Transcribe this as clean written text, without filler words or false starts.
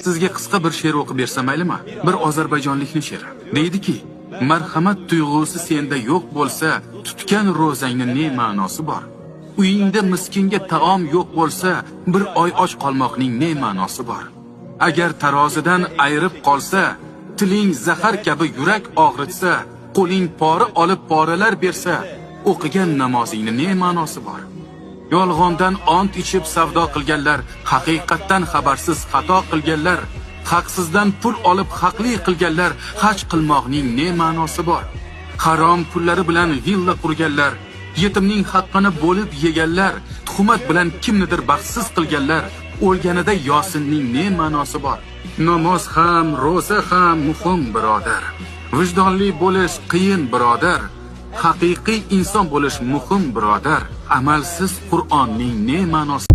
Sizga qisqa bir she'r o'qib bersam maylimi? Bir ozarbayjonlikning she'ri. Deydiki, marhamat tuyg'usi senda yo'q bo'lsa, tutgan ro'zangning ne ma'nosi bor? Uyingda miskinga taom yo'q bo'lsa, bir oy och qolmoqning ne ma'nosi bor? Agar tarozidan ayirib qolsa, tiling zahar kabi yurak og'ritsa, qo'ling pora olib poralar bersa, o'qigan namozingning ne ma'nosi bor? Yolg'ondan ont ichib savdo qilganlar, haqiqatdan xabarsiz xato qilganlar, haqsizdan pul olib haqli qilganlar, haj qilmoqning ne ma'nosi bor? Harom pullari bilan villa qurganlar, yetimning haqqini bo'lib yeganlar, tuhmat bilan kimnidir baxtsiz qilganlar, o'lganida Yosinning ne ma'nosi bor? Namoz ham, roza ham muhim birodar. Vijdonli bo'lish qiyin birodar. Haqiqiy inson bo'lish muhim birodar. Amalsiz Qur'onning ne ma'nosi